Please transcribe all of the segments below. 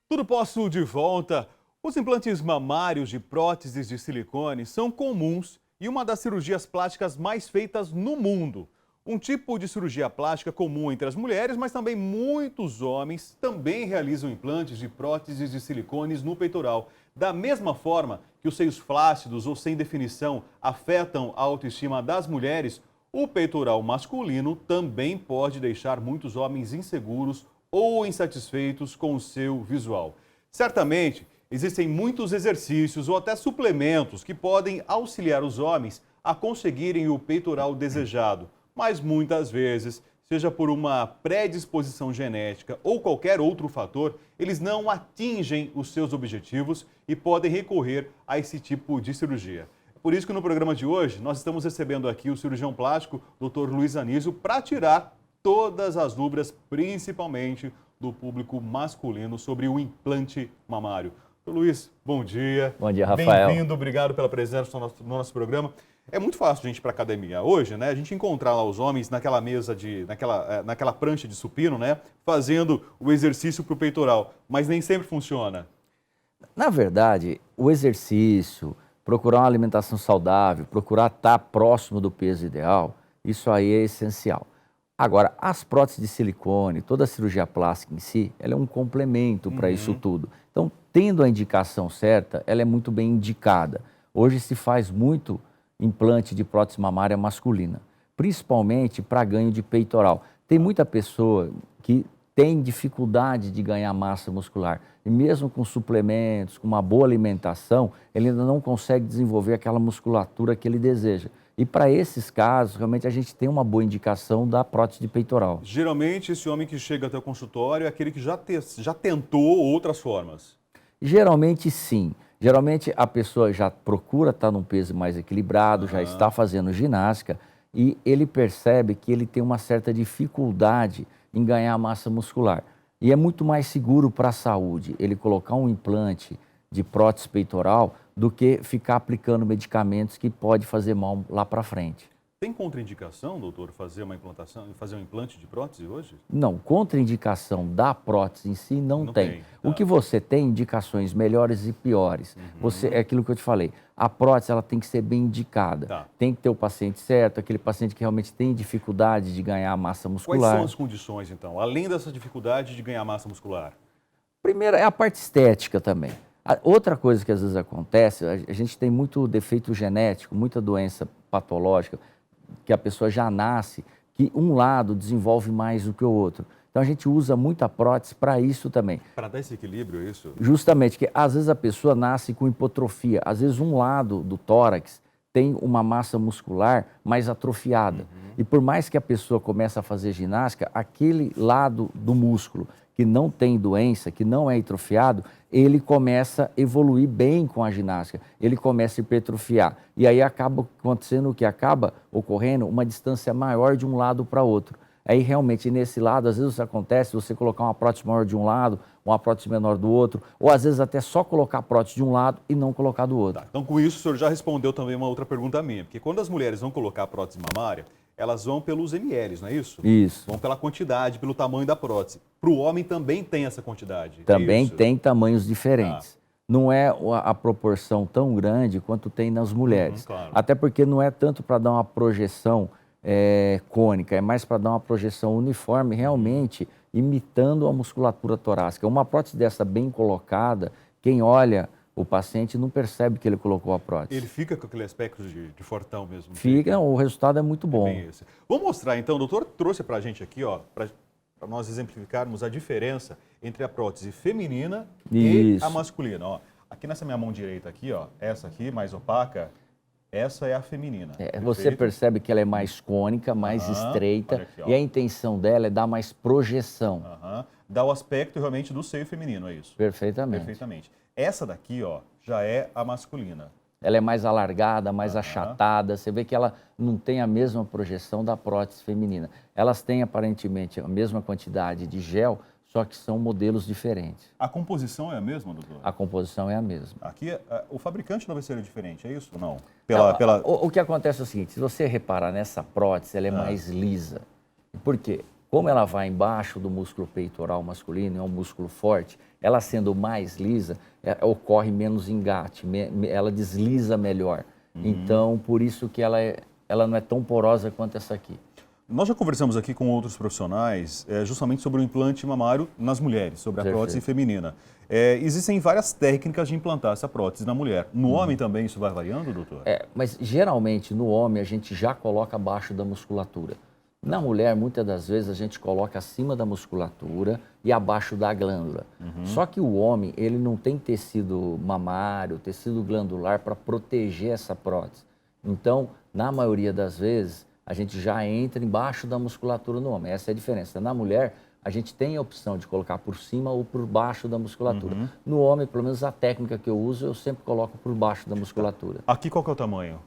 Tudo posso de volta. Os implantes mamários de próteses de silicone são comuns e uma das cirurgias plásticas mais feitas no mundo. Um tipo de cirurgia plástica comum entre as mulheres, mas também muitos homens também realizam implantes de próteses de silicones no peitoral. Da mesma forma que os seios flácidos ou sem definição afetam a autoestima das mulheres, o peitoral masculino também pode deixar muitos homens inseguros ou insatisfeitos com o seu visual. Certamente, existem muitos exercícios ou até suplementos que podem auxiliar os homens a conseguirem o peitoral desejado, mas muitas vezes, seja por uma predisposição genética ou qualquer outro fator, eles não atingem os seus objetivos e podem recorrer a esse tipo de cirurgia. Por isso que no programa de hoje nós estamos recebendo aqui o cirurgião plástico, Dr. Luiz Anísio, para tirar todas as dúvidas, principalmente do público masculino, sobre o implante mamário. Dr. Luiz, bom dia. Bom dia, Rafael. Bem-vindo, obrigado pela presença no nosso programa. É muito fácil a gente ir para a academia hoje, né? A gente encontrar lá os homens naquela mesa, naquela prancha de supino, né? Fazendo o exercício para o peitoral, mas nem sempre funciona. Na verdade, o exercício, procurar uma alimentação saudável, procurar estar próximo do peso ideal, isso aí é essencial. Agora, as próteses de silicone, toda a cirurgia plástica em si, ela é um complemento para isso tudo. Então, tendo a indicação certa, ela é muito bem indicada. Hoje se faz muito implante de prótese mamária masculina, principalmente para ganho de peitoral. Tem muita pessoa que tem dificuldade de ganhar massa muscular e mesmo com suplementos, com uma boa alimentação, ele ainda não consegue desenvolver aquela musculatura que ele deseja. E para esses casos, realmente a gente tem uma boa indicação da prótese de peitoral. Geralmente, esse homem que chega até o consultório é aquele que já tentou outras formas. Geralmente, sim. Geralmente, a pessoa já procura estar num peso mais equilibrado, já está fazendo ginástica e ele percebe que ele tem uma certa dificuldade em ganhar massa muscular. E é muito mais seguro para a saúde ele colocar um implante de prótese peitoral do que ficar aplicando medicamentos que pode fazer mal lá para frente. Tem contraindicação, doutor, fazer um implante de prótese hoje? Não, contraindicação da prótese em si não tem. O que você tem, indicações melhores e piores. É aquilo que eu te falei, a prótese ela tem que ser bem indicada. Tem que ter o paciente certo, aquele paciente que realmente tem dificuldade de ganhar massa muscular. Quais são as condições, então, além dessa dificuldade de ganhar massa muscular? Primeiro é a parte estética também. Outra coisa que às vezes acontece, a gente tem muito defeito genético, muita doença patológica, que a pessoa já nasce, que um lado desenvolve mais do que o outro. Então a gente usa muita prótese para isso também. Para dar esse equilíbrio, é isso? Justamente, que às vezes a pessoa nasce com hipotrofia, às vezes um lado do tórax tem uma massa muscular mais atrofiada. E por mais que a pessoa comece a fazer ginástica, aquele lado do músculo que não tem doença, que não é atrofiado, ele começa a evoluir bem com a ginástica, ele começa a hipertrofiar. E aí acaba acontecendo o que acaba ocorrendo uma distância maior de um lado para outro. Aí realmente nesse lado, às vezes acontece você colocar uma prótese maior de um lado, uma prótese menor do outro, ou às vezes até só colocar a prótese de um lado e não colocar do outro. Então com isso o senhor já respondeu também uma outra pergunta minha, porque quando as mulheres vão colocar a prótese mamária, elas vão pelos ml, não é isso? Isso. Vão pela quantidade, pelo tamanho da prótese. Para o homem também tem essa quantidade. Também tem tamanhos diferentes. Não é a proporção tão grande quanto tem nas mulheres. Claro. Até porque não é tanto para dar uma projeção cônica, é mais para dar uma projeção uniforme, realmente imitando a musculatura torácica. Uma prótese dessa bem colocada, quem olha o paciente não percebe que ele colocou a prótese. Ele fica com aquele aspecto de fortão mesmo? Fica, o resultado é muito bom. Vamos mostrar então, o doutor trouxe para a gente aqui, ó, para nós exemplificarmos a diferença entre a prótese feminina e a masculina. Ó, aqui nessa minha mão direita aqui, ó, essa aqui mais opaca, essa é a feminina. Você percebe que ela é mais cônica, mais estreita, aqui, e a intenção dela é dar mais projeção. Dá o aspecto realmente do seio feminino, é isso? Perfeitamente. Perfeitamente. Essa daqui, ó, já é a masculina. Ela é mais alargada, mais achatada. Você vê que ela não tem a mesma projeção da prótese feminina. Elas têm aparentemente a mesma quantidade de gel, só que são modelos diferentes. A composição é a mesma, doutor? A composição é a mesma. Aqui, o fabricante não vai ser diferente, é isso ou não? O que acontece é o seguinte, se você reparar nessa prótese, ela é mais lisa. Por quê? como ela vai embaixo do músculo peitoral masculino, é um músculo forte, ela sendo mais lisa, ocorre menos engate, ela desliza melhor. Então, por isso que ela não é tão porosa quanto essa aqui. Nós já conversamos aqui com outros profissionais justamente sobre o implante mamário nas mulheres, sobre a prótese feminina. Existem várias técnicas de implantar essa prótese na mulher. No homem também isso vai variando, doutor? Mas geralmente no homem a gente já coloca abaixo da musculatura. Na mulher, muitas das vezes a gente coloca acima da musculatura e abaixo da glândula. Só que o homem, ele não tem tecido mamário, tecido glandular para proteger essa prótese. Então, na maioria das vezes, a gente já entra embaixo da musculatura no homem. Essa é a diferença. Na mulher, a gente tem a opção de colocar por cima ou por baixo da musculatura. No homem, pelo menos a técnica que eu uso, eu sempre coloco por baixo da musculatura. Aqui qual que é o tamanho?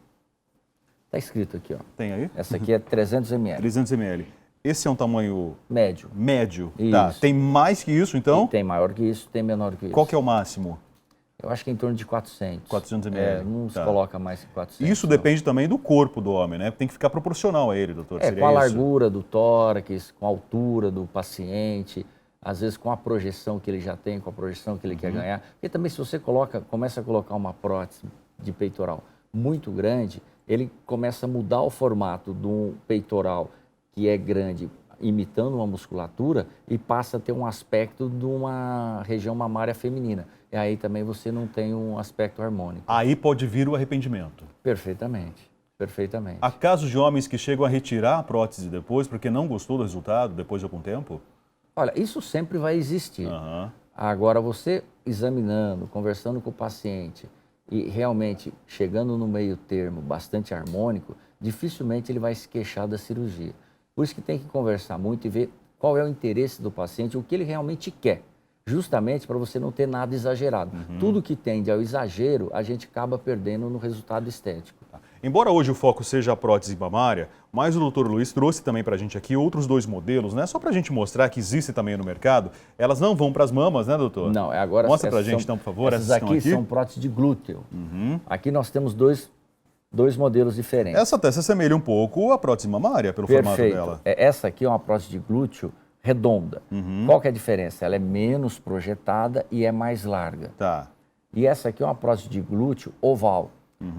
Está escrito aqui, ó. Tem aí? Essa aqui é 300 ml. 300 ml. Esse é um tamanho... Médio. Médio. Isso. Tá. Tem mais que isso, então? E tem maior que isso, tem menor que isso. Qual que é o máximo? Eu acho que é em torno de 400. 400 ml. Não se coloca mais que 400. Isso depende também do corpo do homem, né? Tem que ficar proporcional a ele, doutor. Com a largura do tórax, com a altura do paciente, às vezes com a projeção que ele já tem, com a projeção que ele quer ganhar. Porque também se você começa a colocar uma prótese de peitoral muito grande, ele começa a mudar o formato de um peitoral que é grande, imitando uma musculatura, e passa a ter um aspecto de uma região mamária feminina. E aí também você não tem um aspecto harmônico. Aí pode vir o arrependimento. Perfeitamente, perfeitamente. Há casos de homens que chegam a retirar a prótese depois porque não gostou do resultado, depois de algum tempo? Olha, isso sempre vai existir. Agora, você examinando, conversando com o paciente e realmente chegando no meio termo bastante harmônico, dificilmente ele vai se queixar da cirurgia. Por isso que tem que conversar muito e ver qual é o interesse do paciente, o que ele realmente quer. Justamente para você não ter nada exagerado. Tudo que tende ao exagero, a gente acaba perdendo no resultado estético. Embora hoje o foco seja a prótese mamária, mas o doutor Luiz trouxe também para a gente aqui outros dois modelos, né? Só para a gente mostrar que existe também no mercado. Elas não vão para as mamas, né, doutor? Não, agora... Mostra para a gente, então, por favor. Essas aqui são próteses de glúteo. Aqui nós temos dois modelos diferentes. Essa até se assemelha um pouco à prótese mamária, pelo formato dela. Essa aqui é uma prótese de glúteo redonda. Qual que é a diferença? Ela é menos projetada e é mais larga. Tá. E essa aqui é uma prótese de glúteo oval.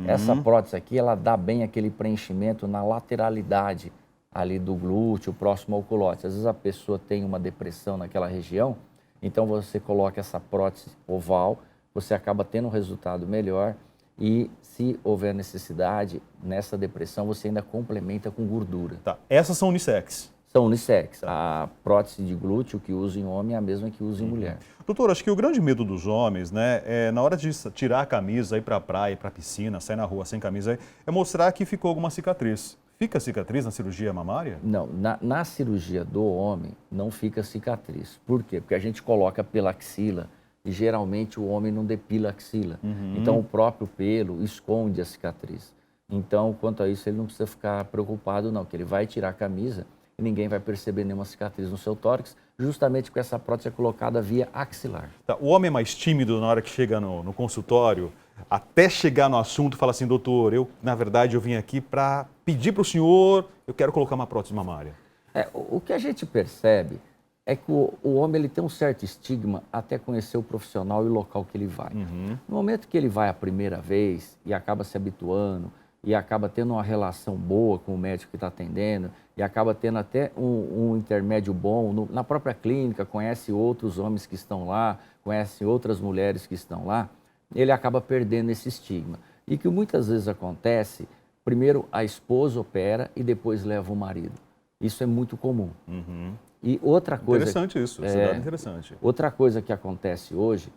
Essa prótese aqui, ela dá bem aquele preenchimento na lateralidade ali do glúteo, próximo ao culote. Às vezes a pessoa tem uma depressão naquela região, então você coloca essa prótese oval, você acaba tendo um resultado melhor e, se houver necessidade, nessa depressão, você ainda complementa com gordura. Tá. Essas são unissex? São unissex. A prótese de glúteo que usa em homem é a mesma que usa em mulher. Doutor, acho que o grande medo dos homens, né, é na hora de tirar a camisa, ir para a praia, ir para a piscina, sair na rua sem camisa, é mostrar que ficou alguma cicatriz. Fica cicatriz na cirurgia mamária? Não, na cirurgia do homem não fica cicatriz. Por quê? Porque a gente coloca pela axila e geralmente o homem não depila a axila. Então o próprio pelo esconde a cicatriz. Então, quanto a isso, ele não precisa ficar preocupado não, que ele vai tirar a camisa e ninguém vai perceber nenhuma cicatriz no seu tórax, justamente porque essa prótese é colocada via axilar. Tá. O homem é mais tímido na hora que chega no consultório, até chegar no assunto, fala assim, doutor, na verdade, eu vim aqui para pedir para o senhor, eu quero colocar uma prótese mamária. O que a gente percebe é que o homem ele tem um certo estigma até conhecer o profissional e o local que ele vai. No momento que ele vai a primeira vez e acaba se habituando, e acaba tendo uma relação boa com o médico que está atendendo, e acaba tendo até um intermédio bom na própria clínica, conhece outros homens que estão lá, conhece outras mulheres que estão lá, ele acaba perdendo esse estigma. E que muitas vezes acontece, primeiro a esposa opera e depois leva o marido. Isso é muito comum. E outra coisa... Interessante isso, esse dado é interessante. Outra coisa que acontece hoje,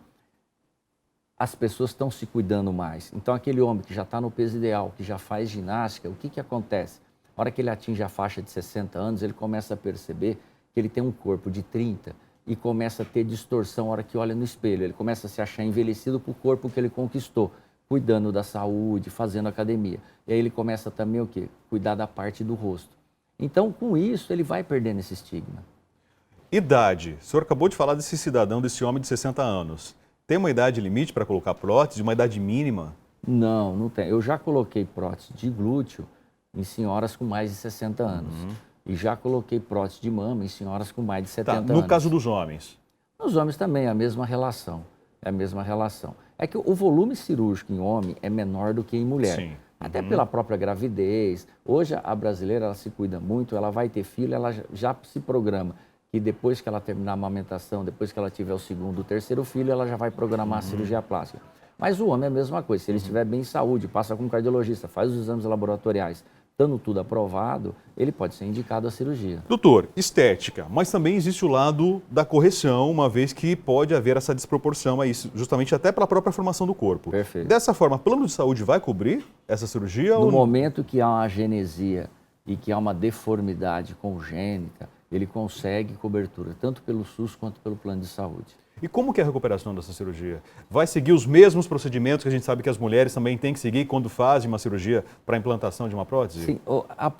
as pessoas estão se cuidando mais. Então, aquele homem que já está no peso ideal, que já faz ginástica, o que acontece? Na hora que ele atinge a faixa de 60 anos, ele começa a perceber que ele tem um corpo de 30 e começa a ter distorção na hora que olha no espelho. Ele começa a se achar envelhecido para o corpo que ele conquistou, cuidando da saúde, fazendo academia. E aí ele começa também o quê? Cuidar da parte do rosto. Então, com isso, ele vai perdendo esse estigma. Idade. O senhor acabou de falar desse cidadão, desse homem de 60 anos. Tem uma idade limite para colocar prótese, uma idade mínima? Não tem. Eu já coloquei prótese de glúteo em senhoras com mais de 60 anos. e já coloquei prótese de mama em senhoras com mais de 70 Tá, anos. no caso dos homens? Nos homens também é a mesma relação. É a mesma relação. É que o volume cirúrgico em homem é menor do que em mulher. Sim. Até pela própria gravidez. Hoje a brasileira ela se cuida muito, ela vai ter filho, ela já se programa que depois que ela terminar a amamentação, depois que ela tiver o segundo, o terceiro filho, ela já vai programar a cirurgia plástica. Mas o homem é a mesma coisa. Se ele estiver bem em saúde, passa com um cardiologista, faz os exames laboratoriais, estando tudo aprovado, ele pode ser indicado a cirurgia. Doutor, estética, mas também existe o lado da correção, uma vez que pode haver essa desproporção aí, justamente até pela própria formação do corpo. Perfeito. Dessa forma, plano de saúde vai cobrir essa cirurgia? No ou não? momento que há uma agenesia e que há uma deformidade congênita, ele consegue cobertura, tanto pelo SUS quanto pelo plano de saúde. E como que é a recuperação dessa cirurgia? Vai seguir os mesmos procedimentos que a gente sabe que as mulheres também têm que seguir quando fazem uma cirurgia para a implantação de uma prótese? Sim,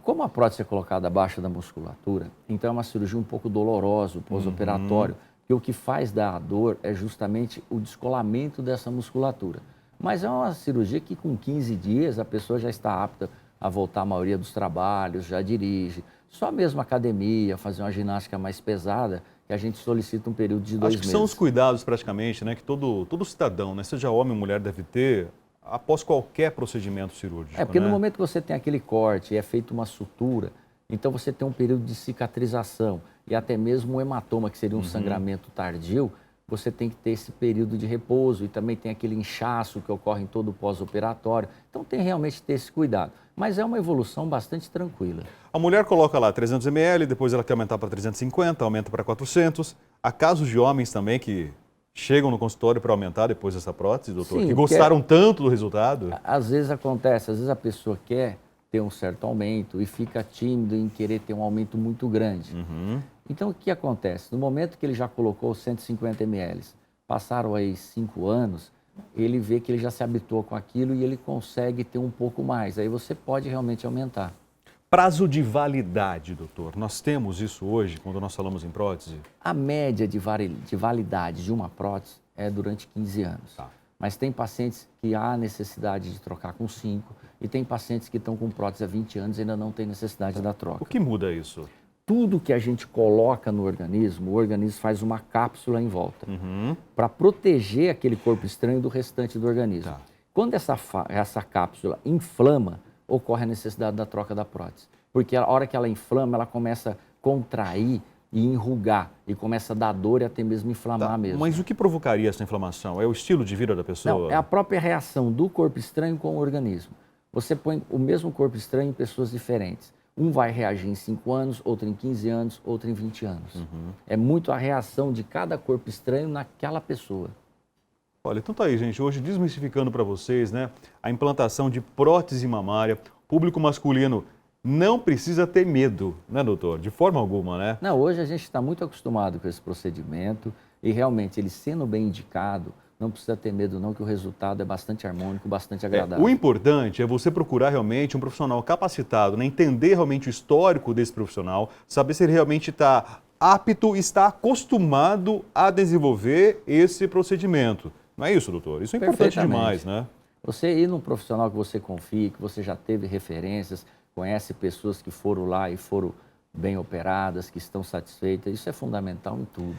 como a prótese é colocada abaixo da musculatura, então é uma cirurgia um pouco dolorosa, o pós-operatório, porque o que faz dar dor é justamente o descolamento dessa musculatura. Mas é uma cirurgia que com 15 dias a pessoa já está apta a voltar à maioria dos trabalhos, já dirige. Só mesmo academia, fazer uma ginástica mais pesada, que a gente solicita um período de 2 meses. Acho que são os cuidados praticamente, né, que todo cidadão, né, seja homem ou mulher, deve ter após qualquer procedimento cirúrgico. É, porque né? no momento que você tem aquele corte e é feita uma sutura, então você tem um período de cicatrização e até mesmo um hematoma, que seria um sangramento tardio, você tem que ter esse período de repouso e também tem aquele inchaço que ocorre em todo o pós-operatório. Então tem realmente que ter esse cuidado. Mas é uma evolução bastante tranquila. A mulher coloca lá 300 ml, depois ela quer aumentar para 350, aumenta para 400. Há casos de homens também que chegam no consultório para aumentar depois dessa prótese, doutor, Sim, que gostaram tanto do resultado. Às vezes acontece, às vezes a pessoa quer ter um certo aumento e fica tímido em querer ter um aumento muito grande. Então, o que acontece? No momento que ele já colocou 150 ml, passaram aí 5 anos, ele vê que ele já se habituou com aquilo e ele consegue ter um pouco mais. Aí você pode realmente aumentar. Prazo de validade, doutor. Nós temos isso hoje, quando nós falamos em prótese? A média de validade de uma prótese é durante 15 anos. Tá. Mas tem pacientes que há necessidade de trocar com 5 e tem pacientes que estão com prótese há 20 anos e ainda não tem necessidade da troca. O que muda isso? Tudo que a gente coloca no organismo, o organismo faz uma cápsula em volta para proteger aquele corpo estranho do restante do organismo. Tá. Quando essa cápsula inflama, ocorre a necessidade da troca da prótese. Porque a hora que ela inflama, ela começa a contrair e enrugar e começa a dar dor e até mesmo inflamar mesmo. Mas o que provocaria essa inflamação? É o estilo de vida da pessoa? Não, é a própria reação do corpo estranho com o organismo. Você põe o mesmo corpo estranho em pessoas diferentes. Um vai reagir em 5 anos, outro em 15 anos, outro em 20 anos. É muito a reação de cada corpo estranho naquela pessoa. Olha, então tá aí, gente. Hoje desmistificando para vocês, né, a implantação de prótese mamária. Público masculino não precisa ter medo, né, doutor? De forma alguma, né? Não, hoje a gente está muito acostumado com esse procedimento e realmente ele sendo bem indicado, não precisa ter medo não, que o resultado é bastante harmônico, bastante agradável. O importante é você procurar realmente um profissional capacitado, né? Entender realmente o histórico desse profissional, saber se ele realmente está apto, está acostumado a desenvolver esse procedimento. Não é isso, doutor? Isso é importante demais, né? Você ir num profissional que você confie, que você já teve referências, conhece pessoas que foram lá e foram bem operadas, que estão satisfeitas, isso é fundamental em tudo.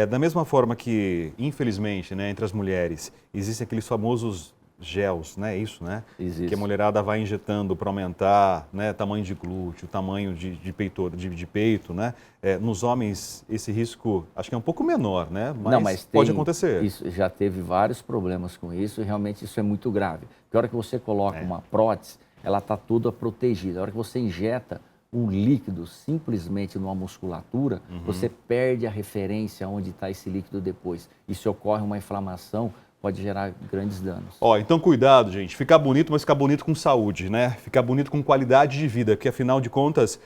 Da mesma forma que, infelizmente, né, entre as mulheres, existem aqueles famosos gels, né? Isso, né? Existe. Que a mulherada vai injetando para aumentar, né, tamanho de glúteo, tamanho de peito, né? Nos homens, esse risco acho que é um pouco menor, né? Mas pode acontecer. Isso, já teve vários problemas com isso e realmente isso é muito grave. Porque a hora que você coloca uma prótese, ela está toda protegida. A hora que você injeta um líquido simplesmente numa musculatura, você perde a referência onde está esse líquido depois. E se ocorre uma inflamação, pode gerar grandes danos. Então cuidado, gente. Ficar bonito, mas ficar bonito com saúde, né? Ficar bonito com qualidade de vida, porque afinal de contas,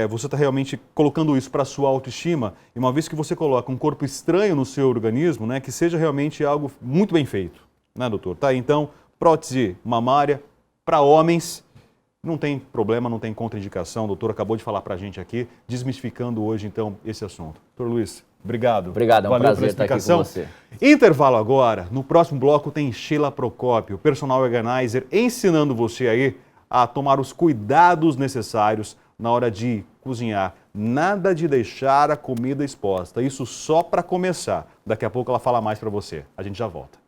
você está realmente colocando isso para a sua autoestima, e uma vez que você coloca um corpo estranho no seu organismo, né, que seja realmente algo muito bem feito, né, doutor? Tá aí, então, prótese mamária para homens, não tem problema, não tem contraindicação. O doutor acabou de falar para a gente aqui, desmistificando hoje, então, esse assunto. Doutor Luiz, obrigado. Obrigado, é um Valeu prazer pela estar aqui com você. Intervalo agora. No próximo bloco tem Sheila Procópio, personal organizer, ensinando você aí a tomar os cuidados necessários na hora de cozinhar. Nada de deixar a comida exposta. Isso só para começar. Daqui a pouco ela fala mais para você. A gente já volta.